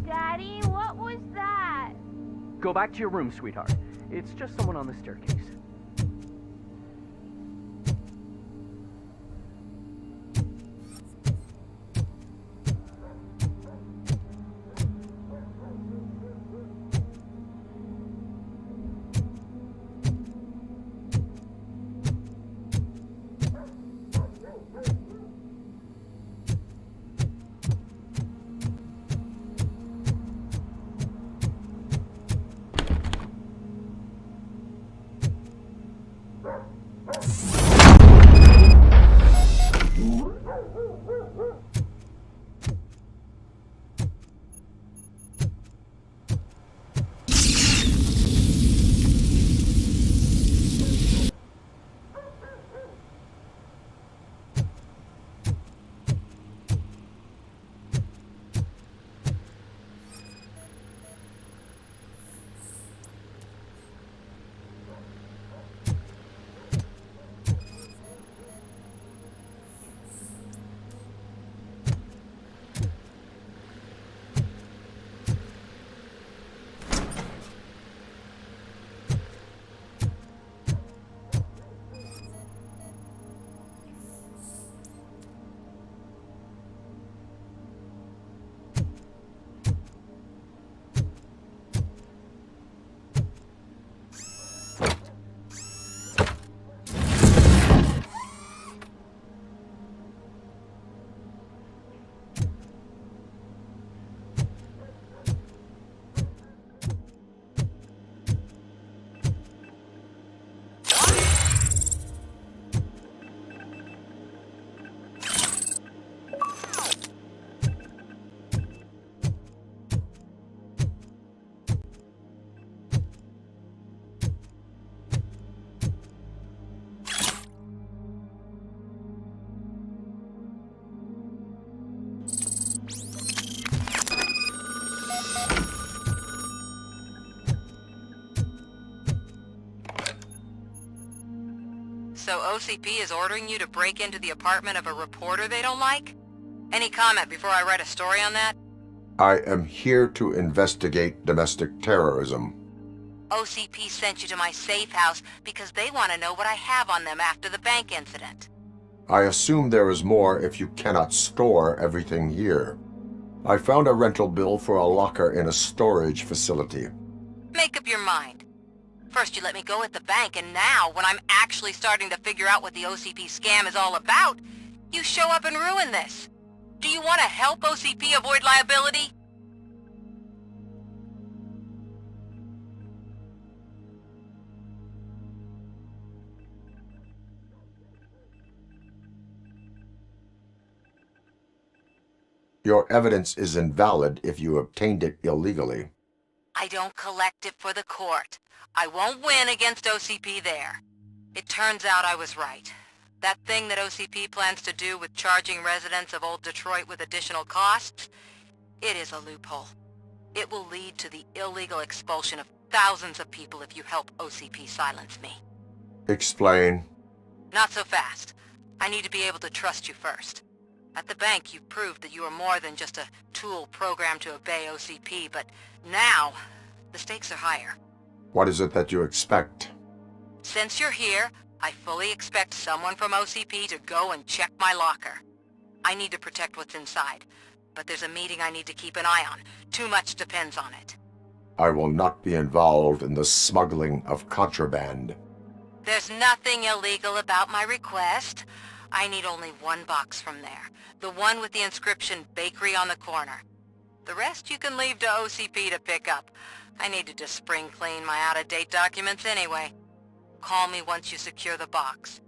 Daddy, what was that? Go back to your room, sweetheart. It's just someone on the staircase. So OCP is ordering you to break into the apartment of a reporter they don't like? Any comment before I write a story on that? I am here to investigate domestic terrorism. OCP sent you to my safe house because they want to know what I have on them after the bank incident. I assume there is more if you cannot store everything here. I found a rental bill for a locker in a storage facility. Make up your mind. First you let me go at the bank, and now, when I'm actually starting to figure out what the OCP scam is all about, you show up and ruin this. Do you want to help OCP avoid liability? Your evidence is invalid if you obtained it illegally. I don't collect it for the court. I won't win against OCP there. It turns out I was right. That thing that OCP plans to do with charging residents of Old Detroit with additional costs, it is a loophole. It will lead to the illegal expulsion of thousands of people if you help OCP silence me. Explain. Not so fast. I need to be able to trust you first. At the bank, you proved that you are more than just a tool programmed to obey OCP, but now, the stakes are higher. What is it that you expect? Since you're here, I fully expect someone from OCP to go and check my locker. I need to protect what's inside, but there's a meeting I need to keep an eye on. Too much depends on it. I will not be involved in the smuggling of contraband. There's nothing illegal about my request. I need only one box from there. The one with the inscription Bakery on the corner. The rest you can leave to OCP to pick up. I needed to spring clean my out-of-date documents anyway. Call me once you secure the box.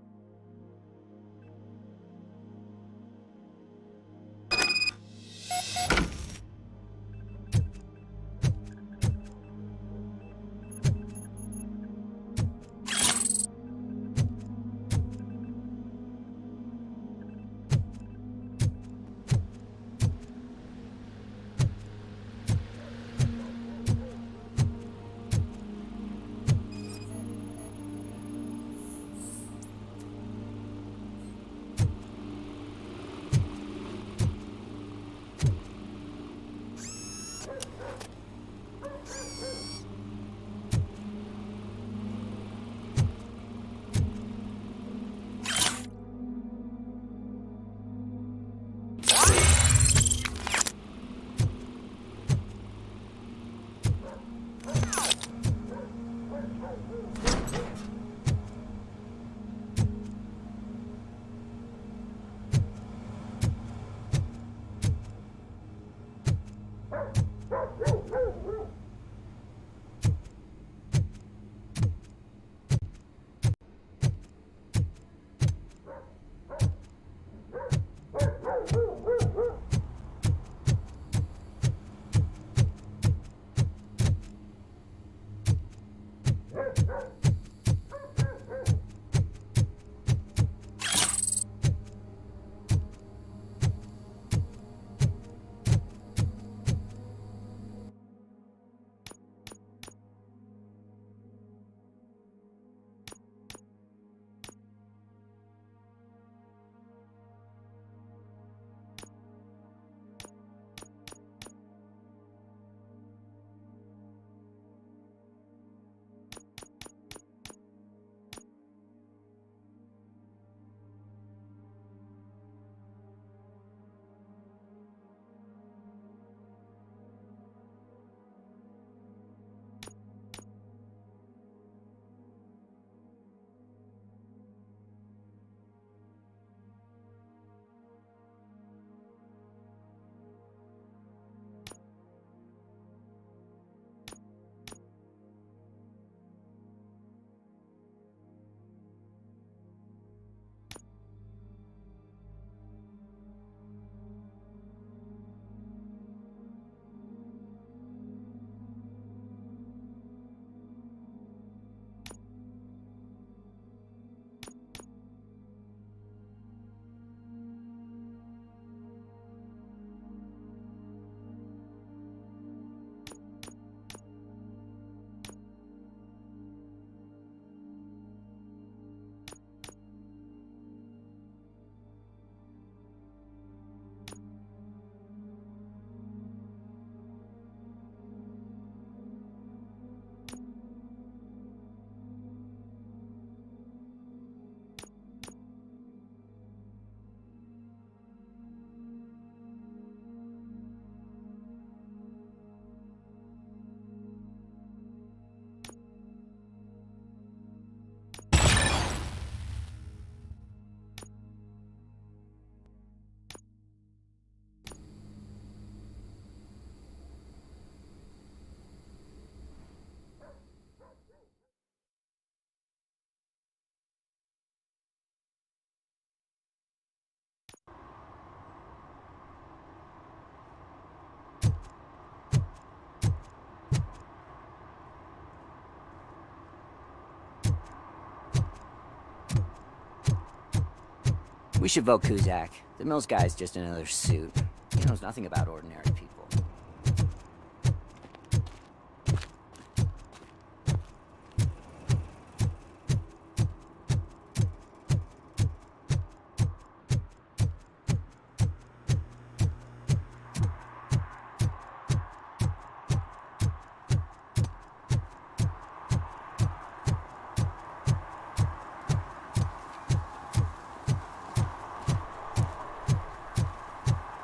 We should vote Kuzak. The Mills guy's just another suit. He knows nothing about ordinary people.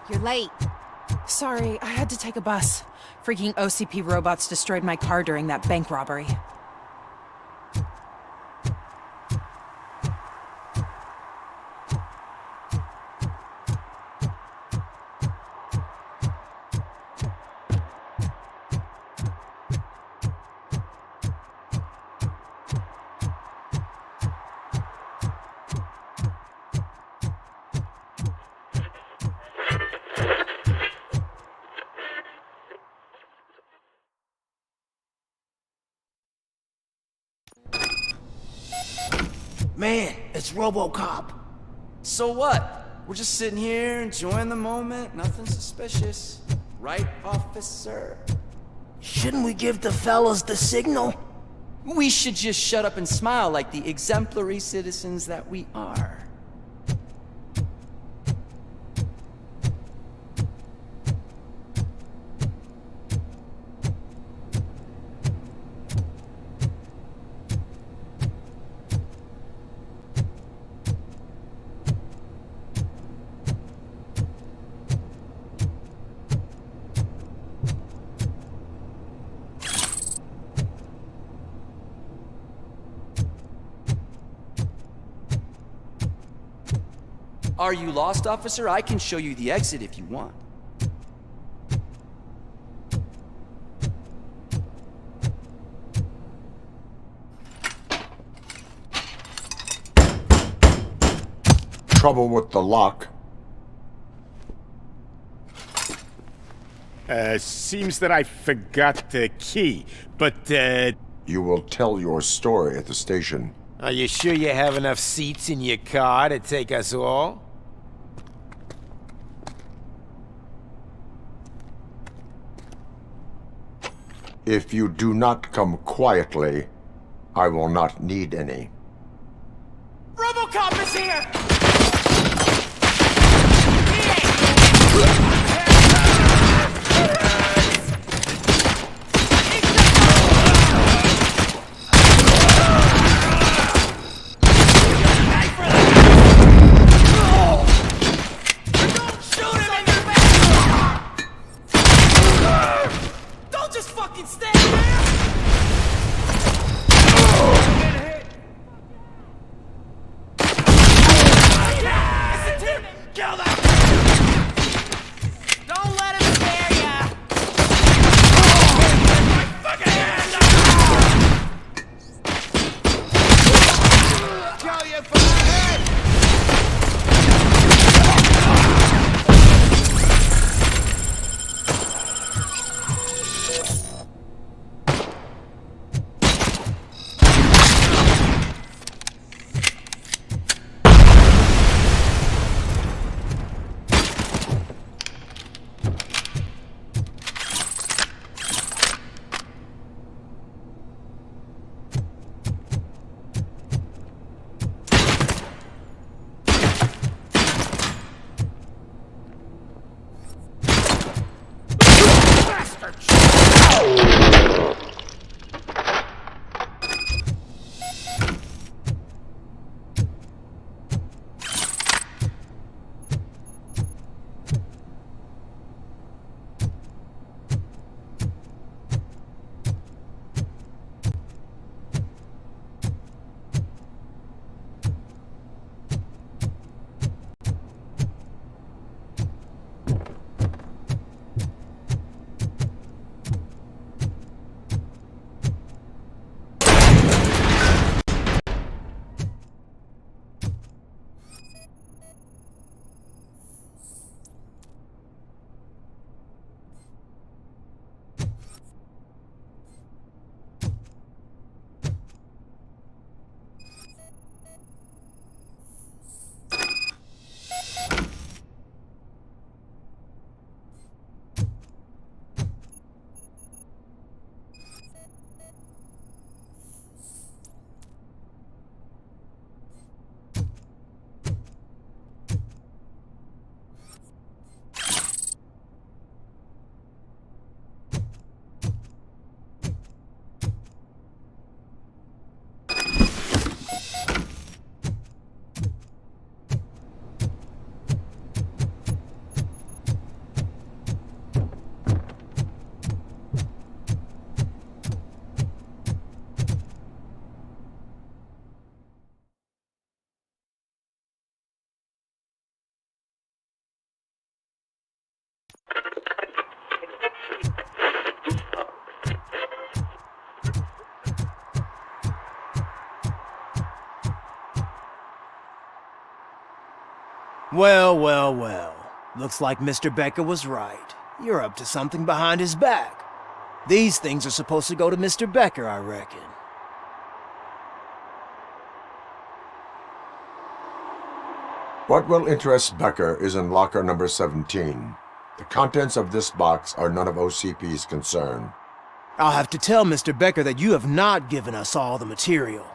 You're late. Sorry, I had to take a bus. Freaking OCP robots destroyed my car during that bank robbery. Man, it's Robocop. So what? We're just sitting here, enjoying the moment, nothing suspicious. Right, officer? Shouldn't we give the fellas the signal? We should just shut up and smile like the exemplary citizens that we are. Are you lost, officer? I can show you the exit if you want. Trouble with the lock. Seems that I forgot the key, but, You will tell your story at the station. Are you sure you have enough seats in your car to take us all? If you do not come quietly, I will not need any. Robocop is here! Well, well, well. Looks like Mr. Becker was right. You're up to something behind his back. These things are supposed to go to Mr. Becker, I reckon. What will interest Becker is in locker number 17. The contents of this box are none of OCP's concern. I'll have to tell Mr. Becker that you have not given us all the material.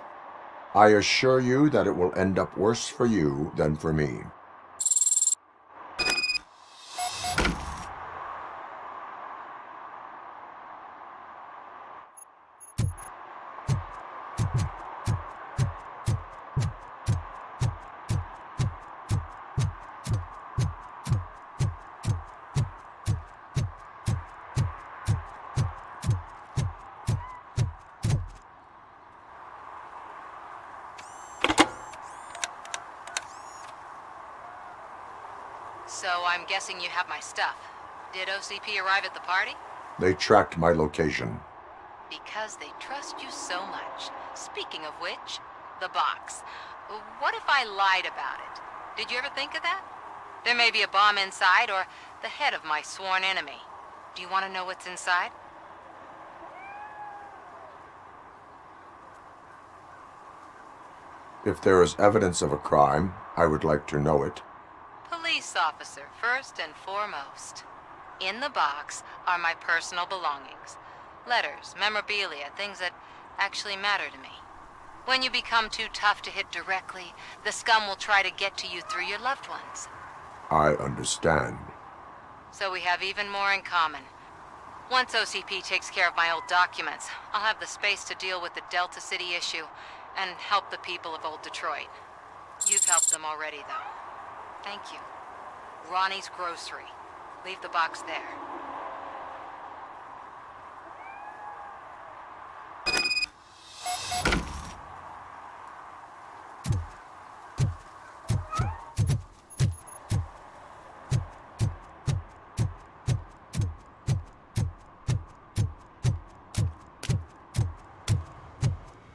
I assure you that it will end up worse for you than for me. So I'm guessing you have my stuff. Did OCP arrive at the party? They tracked my location. Because they trust you so much. Speaking of which, the box. What if I lied about it? Did you ever think of that? There may be a bomb inside or the head of my sworn enemy. Do you want to know what's inside? If there is evidence of a crime, I would like to know it. Police officer, first and foremost. In the box are my personal belongings. Letters, memorabilia, things that actually matter to me. When you become too tough to hit directly, the scum will try to get to you through your loved ones. I understand. So we have even more in common. Once OCP takes care of my old documents, I'll have the space to deal with the Delta City issue and help the people of Old Detroit. You've helped them already, though. Thank you. Ronnie's Grocery. Leave the box there.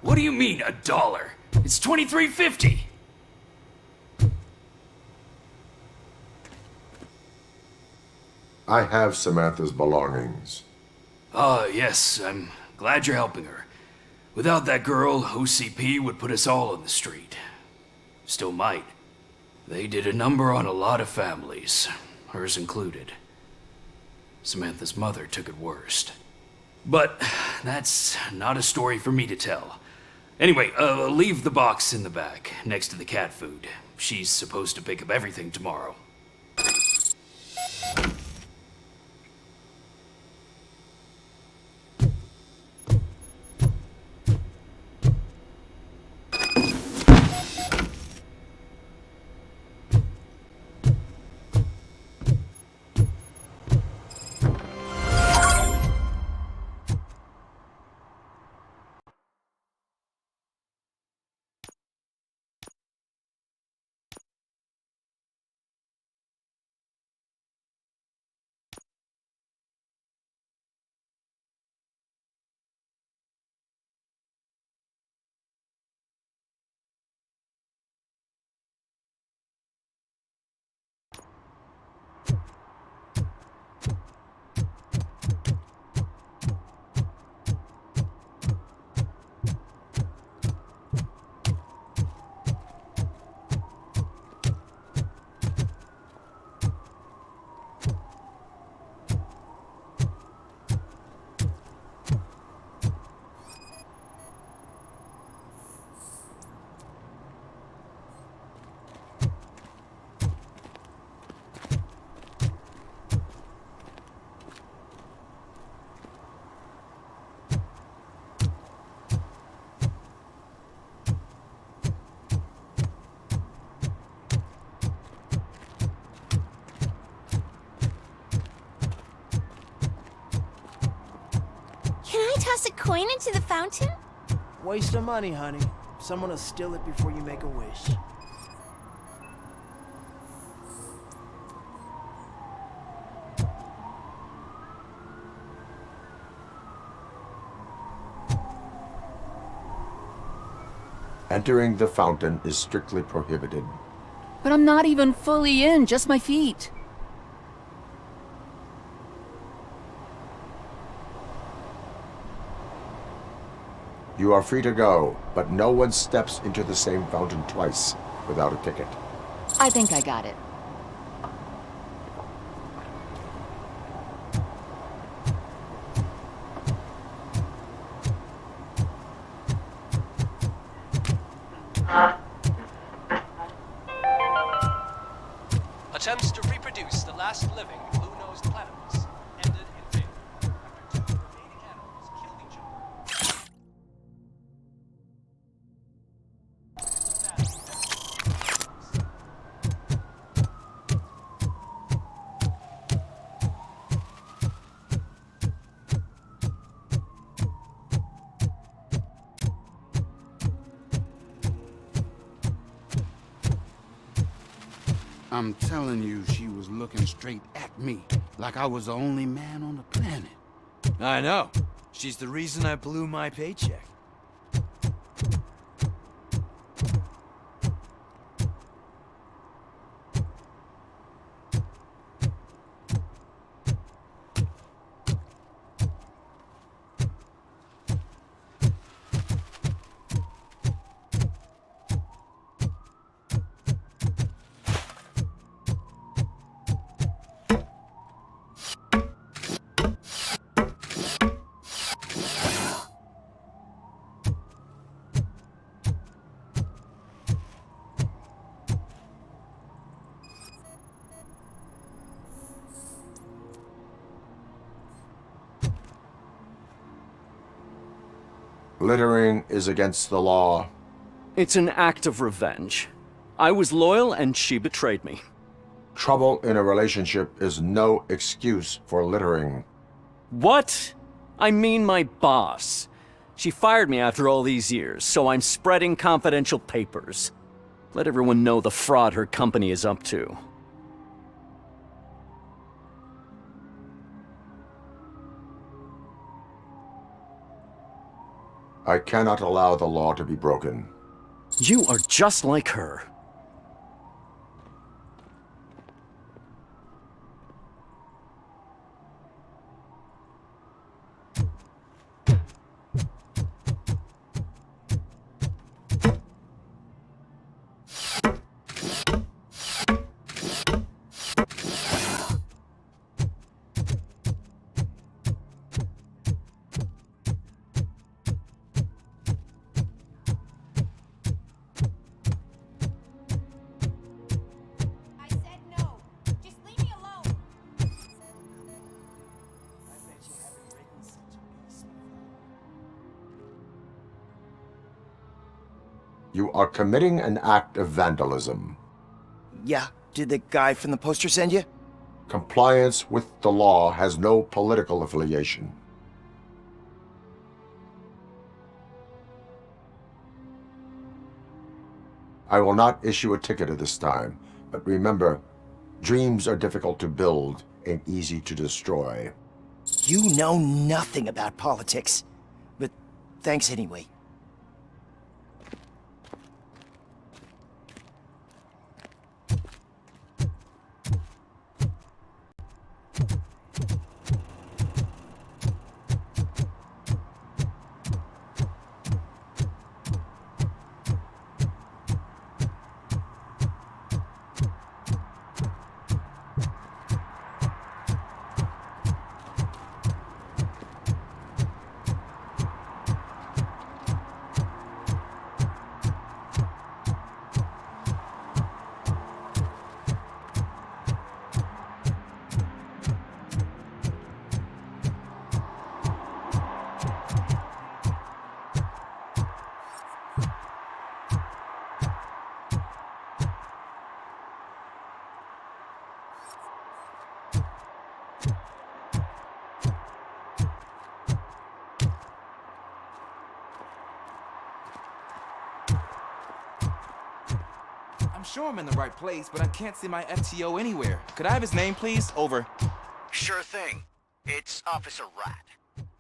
What do you mean, $1? It's $23.50. I have Samantha's belongings. Yes, I'm glad you're helping her. Without that girl, OCP would put us all on the street. Still might. They did a number on a lot of families, hers included. Samantha's mother took it worst. But that's not a story for me to tell. Anyway, leave the box in the back, next to the cat food. She's supposed to pick up everything tomorrow. Can I toss a coin into the fountain? Waste of money, honey. Someone will steal it before you make a wish. Entering the fountain is strictly prohibited. But I'm not even fully in, just my feet. You are free to go, but no one steps into the same fountain twice without a ticket. I think I got it. Attempts to reproduce the last living blue-nosed platypus ended in failure after 2 remaining animals killed each other. I'm telling you, she was looking straight at me, like I was the only man on the planet. I know. She's the reason I blew my paycheck. Littering is against the law. It's an act of revenge. I was loyal and she betrayed me. Trouble in a relationship is no excuse for littering. What? I mean my boss. She fired me after all these years, so I'm spreading confidential papers. Let everyone know the fraud her company is up to. I cannot allow the law to be broken. You are just like her. You are committing an act of vandalism. Yeah, did the guy from the poster send you? Compliance with the law has no political affiliation. I will not issue a ticket at this time, but remember, dreams are difficult to build and easy to destroy. You know nothing about politics, but thanks anyway. I'm sure I'm in the right place, but I can't see my FTO anywhere. Could I have his name, please? Over. Sure thing. It's Officer Rat.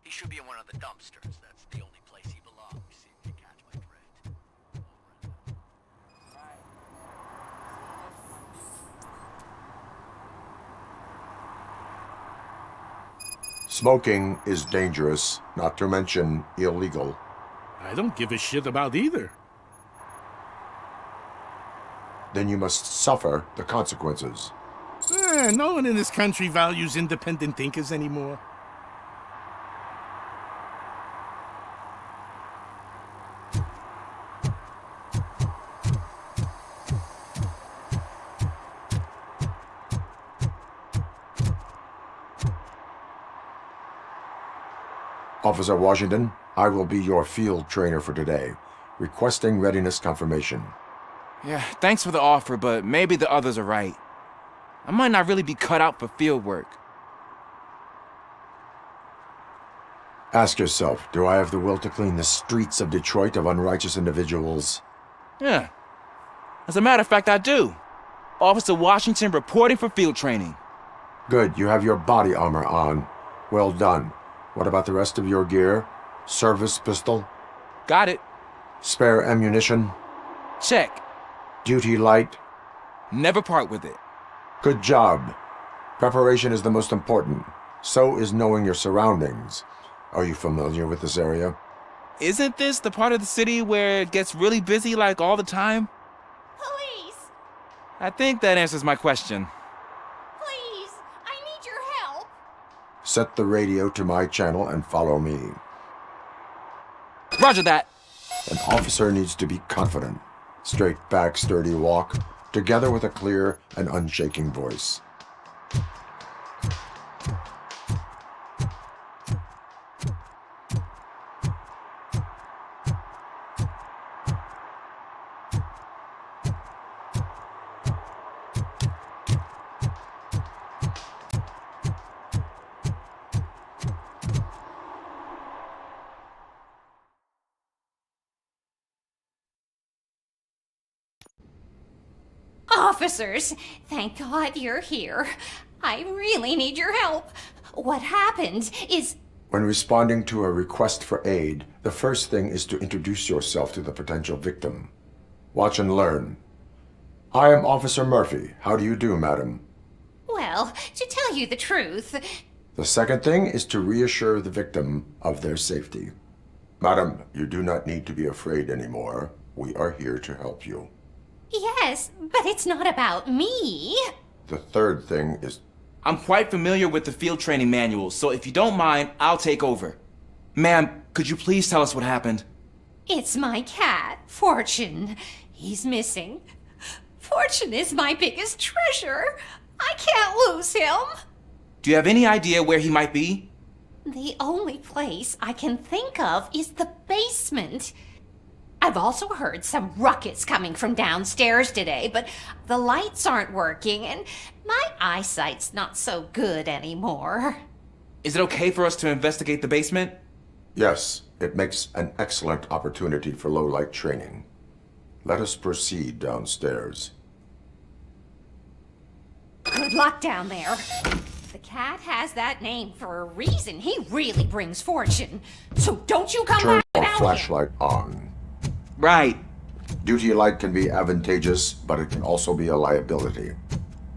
He should be in one of the dumpsters. That's the only place he belongs, if you catch my drift. Smoking is dangerous, not to mention illegal. I don't give a shit about either. then you must suffer the consequences. No one in this country values independent thinkers anymore. Officer Washington, I will be your field trainer for today. Requesting readiness confirmation. Yeah, thanks for the offer, but maybe the others are right. I might not really be cut out for field work. Ask yourself, do I have the will to clean the streets of Detroit of unrighteous individuals? Yeah. As a matter of fact, I do. Officer Washington reporting for field training. Good, you have your body armor on. Well done. What about the rest of your gear? Service pistol? Got it. Spare ammunition? Check. Duty light? Never part with it. Good job. Preparation is the most important. So is knowing your surroundings. Are you familiar with this area? Isn't this the part of the city where it gets really busy like all the time? Police! I think that answers my question. Please! I need your help! Set the radio to my channel and follow me. Roger that. An officer needs to be confident. Straight back, sturdy walk, together with a clear and unshaking voice. Officers, thank God you're here. I really need your help. What happened is... When responding to a request for aid, the first thing is to introduce yourself to the potential victim. Watch and learn. I am Officer Murphy. How do you do, madam? Well, to tell you the truth... The second thing is to reassure the victim of their safety. Madam, you do not need to be afraid anymore. We are here to help you. Yes, but it's not about me. The third thing is... I'm quite familiar with the field training manuals, so if you don't mind, I'll take over. Ma'am, could you please tell us what happened? It's my cat, Fortune. He's missing. Fortune is my biggest treasure. I can't lose him. Do you have any idea where he might be? The only place I can think of is the basement. I've also heard some ruckus coming from downstairs today, but the lights aren't working and my eyesight's not so good anymore. Is it okay for us to investigate the basement? Yes, it makes an excellent opportunity for low-light training. Let us proceed downstairs. Good luck down there. The cat has that name for a reason. He really brings fortune. So don't you come Turn back your without flashlight on. Right. Duty light can be advantageous, but it can also be a liability.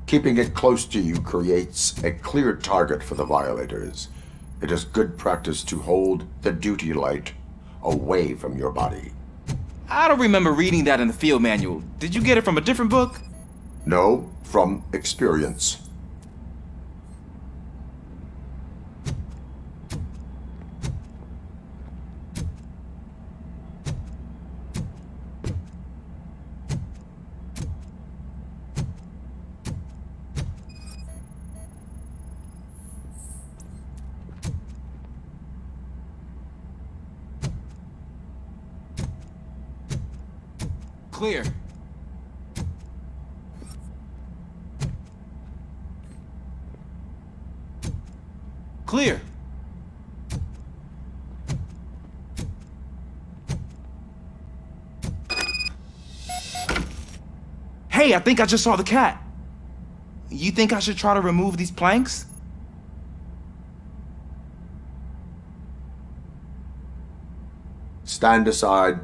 Keeping it close to you creates a clear target for the violators. It is good practice to hold the duty light away from your body. I don't remember reading that in the field manual. Did you get it from a different book? No, from experience. Clear. Clear. Hey, I think I just saw the cat. You think I should try to remove these planks? Stand aside.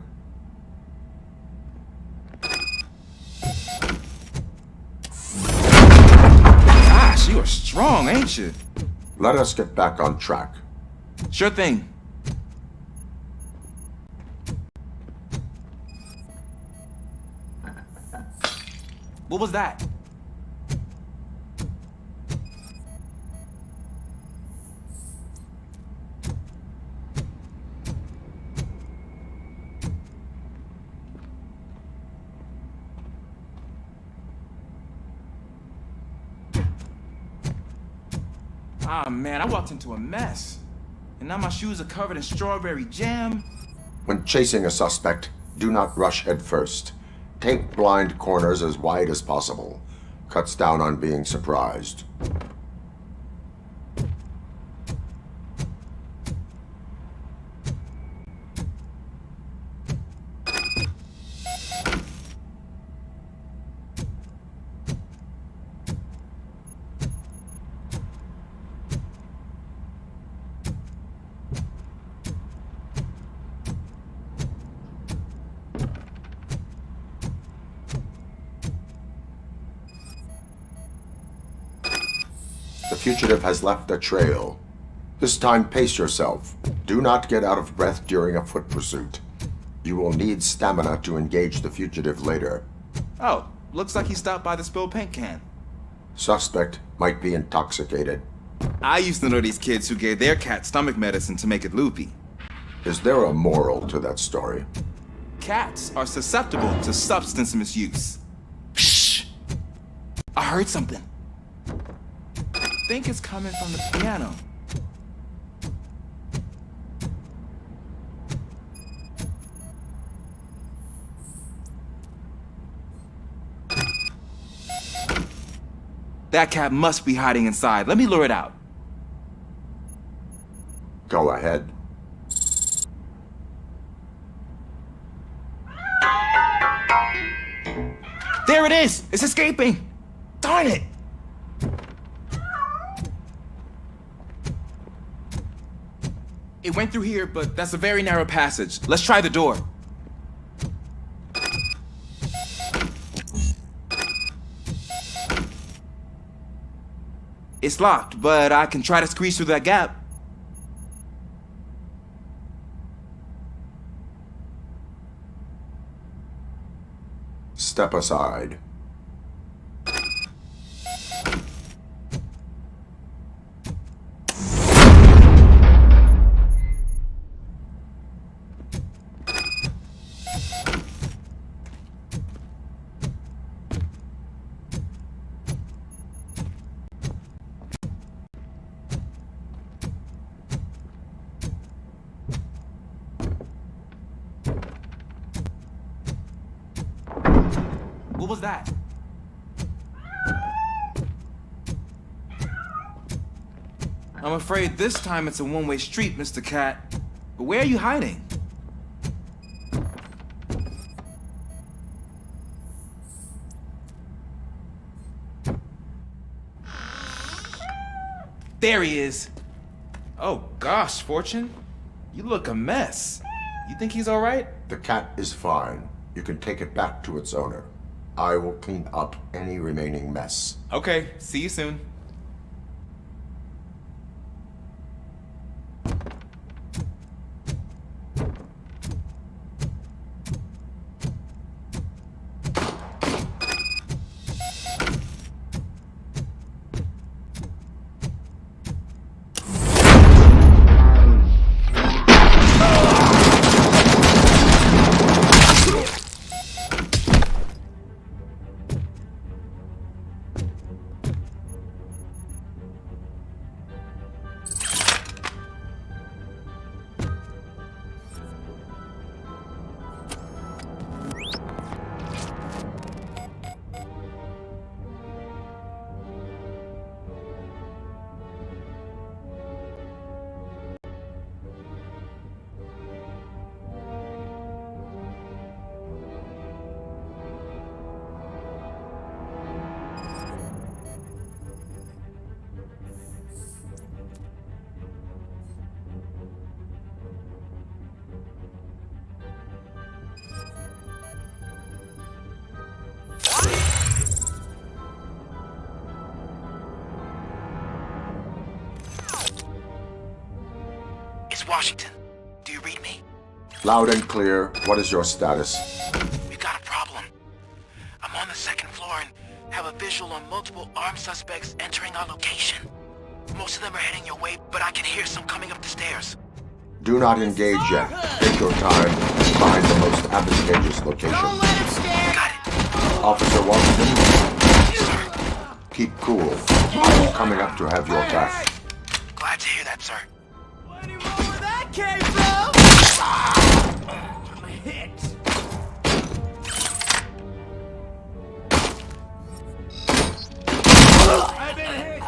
Gosh, you are strong, ain't you? Let us get back on track. Sure thing. What was that? Ah, man, I walked into a mess. And now my shoes are covered in strawberry jam. When chasing a suspect, do not rush head first. Take blind corners as wide as possible. Cuts down on being surprised. The fugitive has left a trail. This time, pace yourself. Do not get out of breath during a foot pursuit. You will need stamina to engage the fugitive later. Oh, looks like he stopped by the spilled paint can. Suspect might be intoxicated. I used to know these kids who gave their cat stomach medicine to make it loopy. Is there a moral to that story? Cats are susceptible to substance misuse. Shh! I heard something. I think it's coming from the piano. That cat must be hiding inside. Let me lure it out. Go ahead. There it is! It's escaping! Darn it! It went through here, but that's a very narrow passage. Let's try the door. It's locked, but I can try to squeeze through that gap. Step aside. What was that? I'm afraid this time it's a one-way street, Mr. Cat. But where are you hiding? There he is. Oh gosh, Fortune. You look a mess. You think he's all right? The cat is fine. You can take it back to its owner. I will clean up any remaining mess. Okay, see you soon. Washington, do you read me? Loud and clear. What is your status? We've got a problem. I'm on the second floor and visual on multiple armed suspects entering our location. Most of them are heading your way, but I can hear some coming up the stairs. Do not engage yet. Take your time and find the most advantageous location. Don't let him stand! Got it. Officer Washington, keep cool. I'm coming up to have your back. Glad to hear that, sir. Where that came from? I'm hit. I've been hit.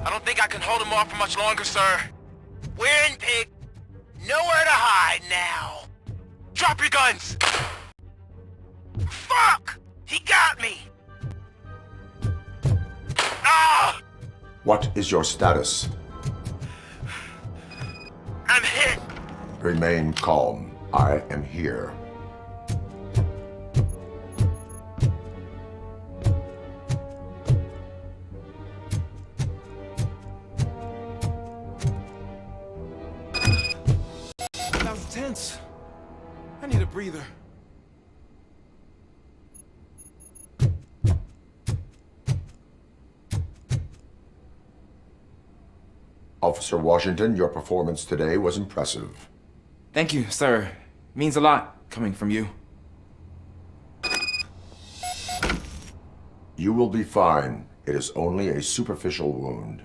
I don't think I can hold him off for much longer, sir. We're in, pig. Nowhere to hide now. Drop your guns! Fuck! He got me! Ah! What is your status? I'm hit! Remain calm. I am here. That was tense. I need a breather. Officer Washington, your performance today was impressive. Thank you, sir. Means a lot coming from you. You will be fine. It is only a superficial wound.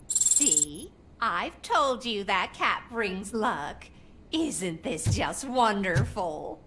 See? I've told you that cat brings luck. Isn't this just wonderful?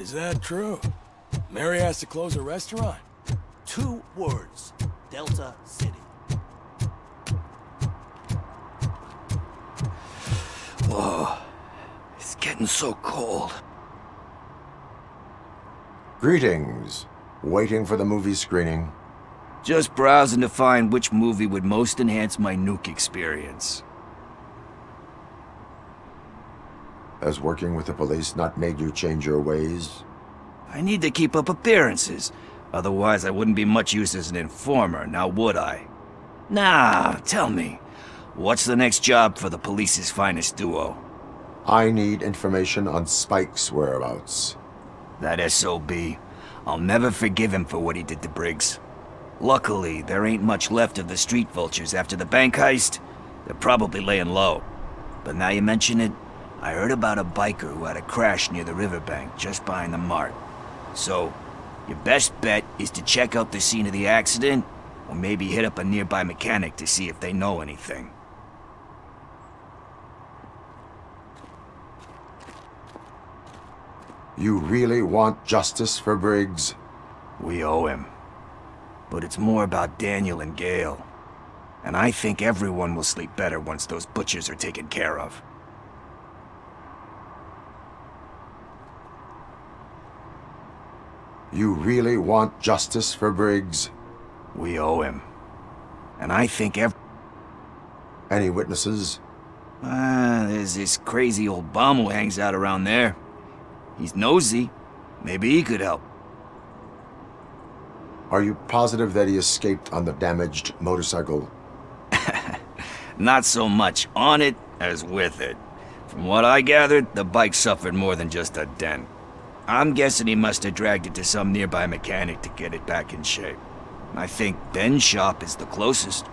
Is that true? Mary has to close a restaurant? 2 words. Delta City. Whoa. It's getting so cold. Greetings. Waiting for the movie screening. Just browsing to find which movie would most enhance my nuke experience. Has working with the police not made you change your ways? I need to keep up appearances. Otherwise, I wouldn't be much use as an informer, now would I? Nah, tell me. What's the next job for the police's finest duo? I need information on Spike's whereabouts. That SOB. I'll never forgive him for what he did to Briggs. Luckily, there ain't much left of the street vultures after the bank heist. They're probably laying low. But now you mention it, I heard about a biker who had a crash near the riverbank just behind the mart. So, your best bet is to check out the scene of the accident, or maybe hit up a nearby mechanic to see if they know anything. You really want justice for Briggs? We owe him. But it's more about Daniel and Gale. And I think everyone will sleep better once those butchers are taken care of. You really want justice for Briggs? We owe him. And I think Any witnesses? There's this crazy old bum who hangs out around there. He's nosy. Maybe he could help. Are you positive that he escaped on the damaged motorcycle? Not so much on it as with it. From what I gathered, the bike suffered more than just a dent. I'm guessing he must have dragged it to some nearby mechanic to get it back in shape. I think Ben's shop is the closest.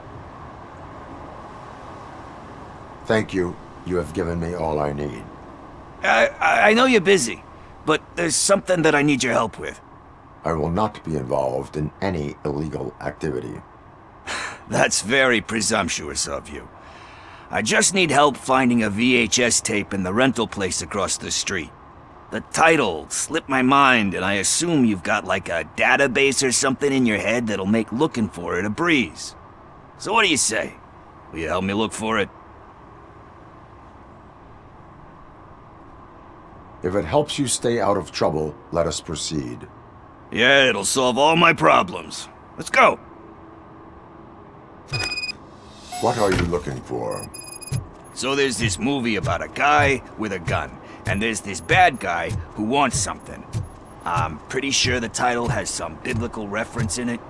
Thank you. You have given me all I need. I know you're busy, but there's something that I need your help with. I will not be involved in any illegal activity. That's very presumptuous of you. I just need help finding a VHS tape in the rental place across the street. The title slipped my mind, and I assume you've got like a database or something in your head that'll make looking for it a breeze. So what do you say? Will you help me look for it? If it helps you stay out of trouble, let us proceed. Yeah, it'll solve all my problems. Let's go! What are you looking for? So there's this movie about a guy with a gun, and there's this bad guy who wants something. I'm pretty sure the title has some biblical reference in it.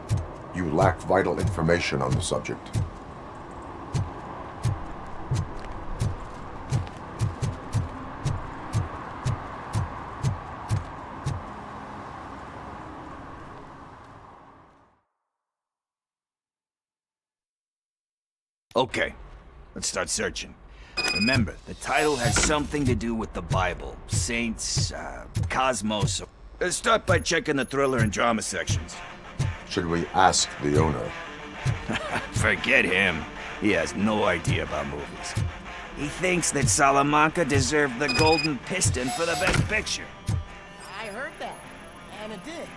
You lack vital information on the subject. Okay, let's start searching. Remember, the title has something to do with the Bible, saints, cosmos. Let's start by checking the thriller and drama sections. Should we ask the owner? Forget him. He has no idea about movies. He thinks that Salamanca deserved the Golden Piston for the Best Picture. I heard that, and it did.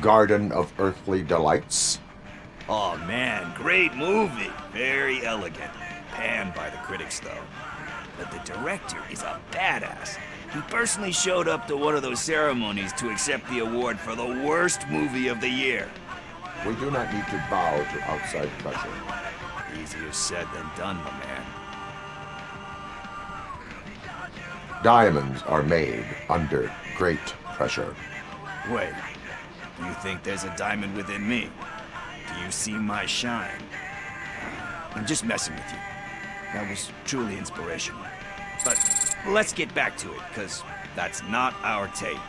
Garden of Earthly Delights? Oh man, great movie. Very elegant. Panned by the critics though. But the director is a badass. He personally showed up to one of those ceremonies to accept the award for the worst movie of the year. We do not need to bow to outside pressure. Easier said than done, my man. Diamonds are made under great pressure. Wait, do you think there's a diamond within me? Do you see my shine? I'm just messing with you. That was truly inspirational. But let's get back to it, because that's not our tape.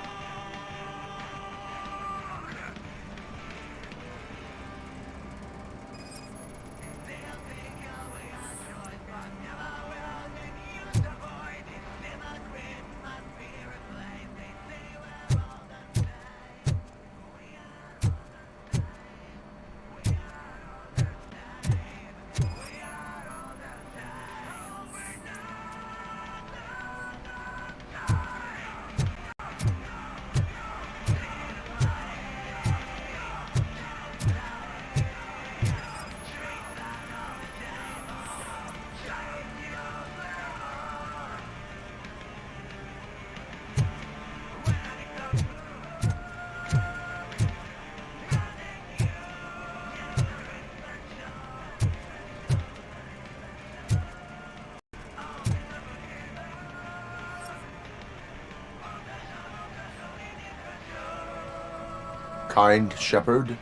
kind shepherd?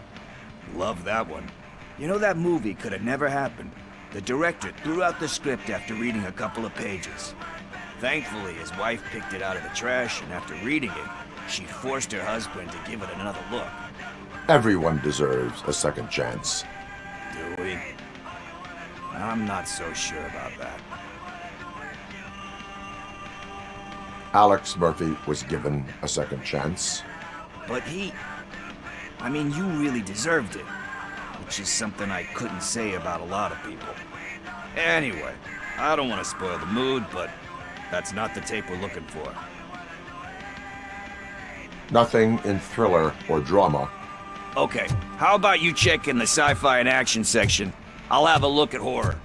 Love that one. You know, that movie could have never happened. The director threw out the script after reading a couple of pages. Thankfully, his wife picked it out of the trash, and after reading it, she forced her husband to give it another look. Everyone deserves a second chance. Do we? I'm not so sure about that. Alex Murphy was given a second chance. But I mean, you really deserved it. Which is something I couldn't say about a lot of people. Anyway, I don't want to spoil the mood, but that's not the tape we're looking for. Nothing in thriller or drama. Okay, how about you check in the sci-fi and action section? I'll have a look at horror.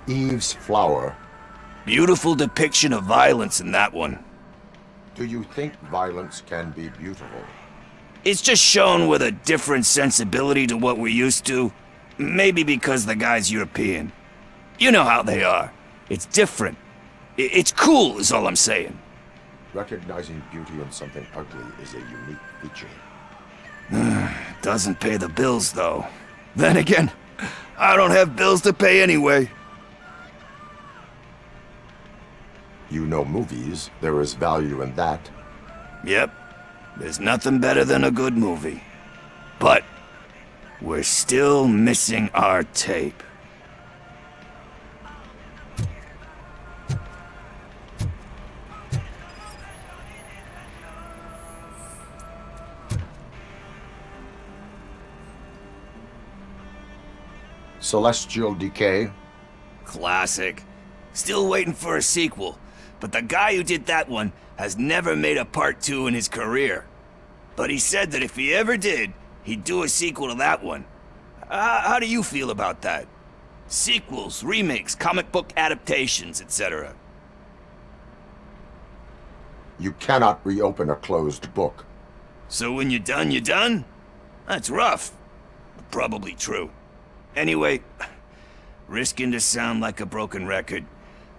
Eve's Flower. Beautiful depiction of violence in that one. Do you think violence can be beautiful? It's just shown with a different sensibility to what we're used to. Maybe because the guy's European. You know how they are. It's different. It's cool, is all I'm saying. Recognizing beauty in something ugly is a unique feature. Doesn't pay the bills, though. Then again, I don't have bills to pay anyway. You know movies. There is value in that. Yep. There's nothing better than a good movie. But we're still missing our tape. Celestial Decay. Classic. Still waiting for a sequel. But the guy who did that one has never made a part 2 in his career. But he said that if he ever did, he'd do a sequel to that one. How do you feel about that? Sequels, remakes, comic book adaptations, etc. You cannot reopen a closed book. So when you're done, you're done? That's rough. But probably true. Anyway, risking to sound like a broken record,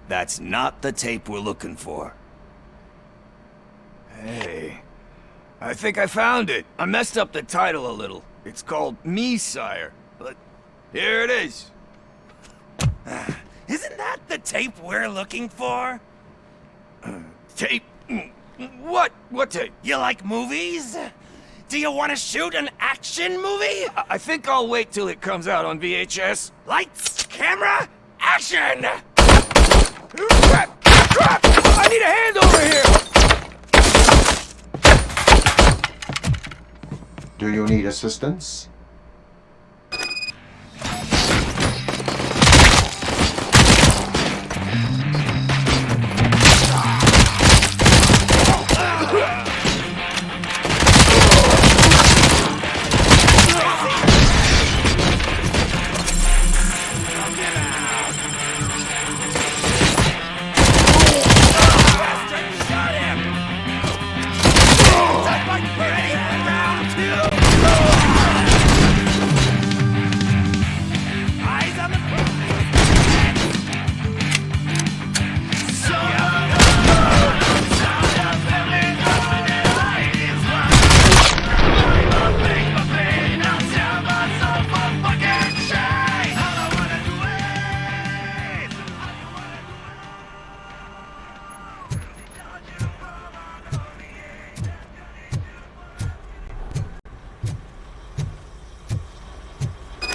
that's not the tape we're looking for. Hey, I think I found it. I messed up the title a little. It's called Me, Sire, but here it is. Isn't that the tape we're looking for? Tape? What? What tape? You like movies? Do you want to shoot an action movie? I think I'll wait till it comes out on VHS. Lights, camera, action! Crap! Crap! I need a hand over here! Do you need assistance?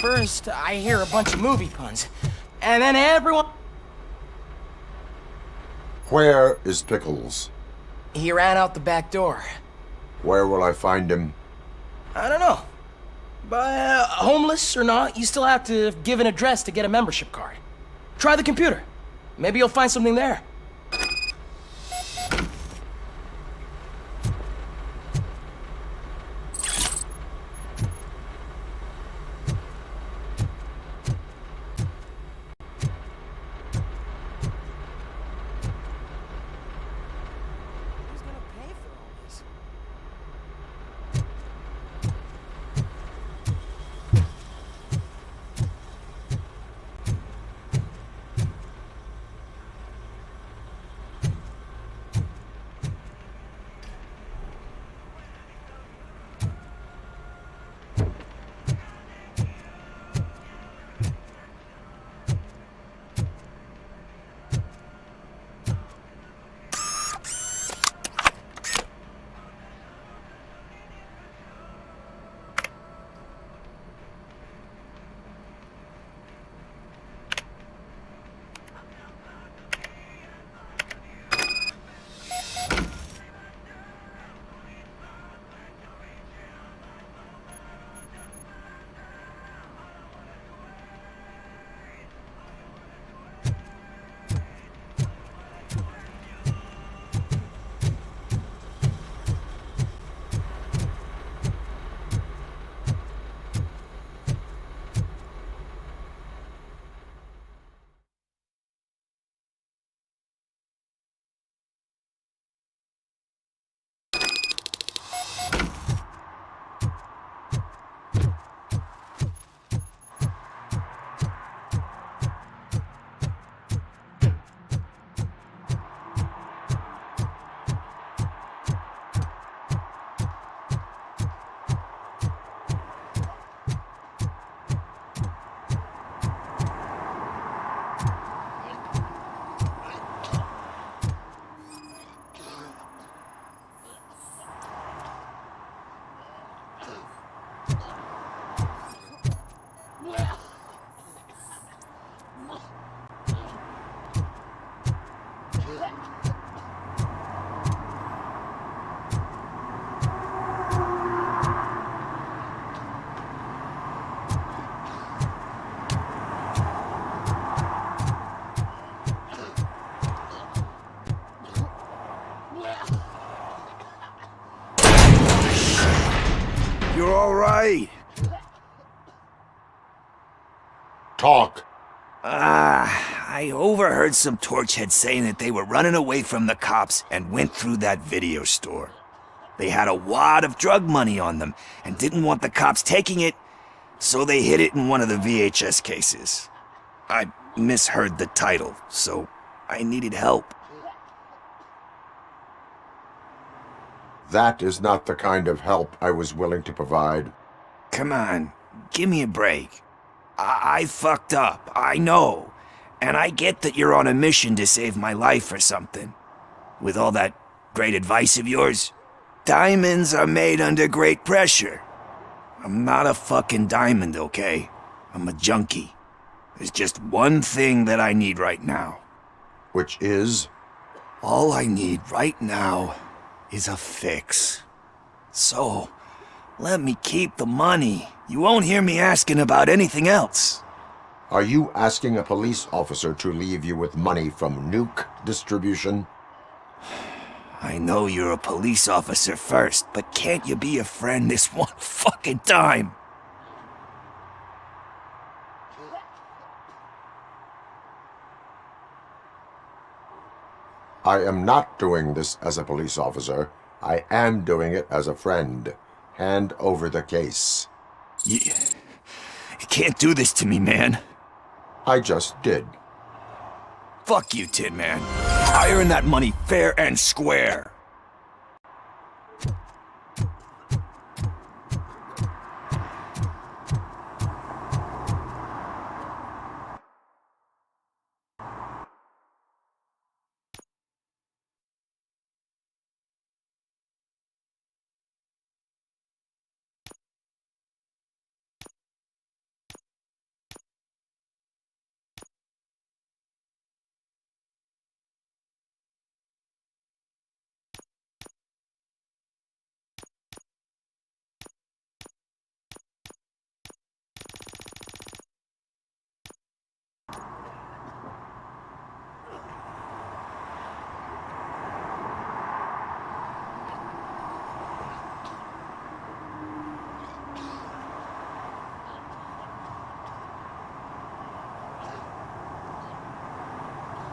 First, I hear a bunch of movie puns, and then everyone... Where is Pickles? He ran out the back door. Where will I find him? I don't know. But homeless or not, you still have to give an address to get a membership card. Try the computer. Maybe you'll find something there. You're all right. Talk. I overheard some torchheads saying that they were running away from the cops and went through that video store. They had a wad of drug money on them and didn't want the cops taking it, so they hid it in one of the VHS cases. I misheard the title, so I needed help. That is not the kind of help I was willing to provide. Come on, give me a break. I fucked up, I know. And I get that you're on a mission to save my life or something. With all that great advice of yours, diamonds are made under great pressure. I'm not a fucking diamond, okay? I'm a junkie. There's just one thing that I need right now. Which is? All I need right now is a fix. So, let me keep the money. You won't hear me asking about anything else. Are you asking a police officer to leave you with money from nuke distribution? I know you're a police officer first, but can't you be a friend this one fucking time? I am not doing this as a police officer. I am doing it as a friend. Hand over the case. You can't do this to me, man. I just did. Fuck you, Tin Man. I earned that money fair and square.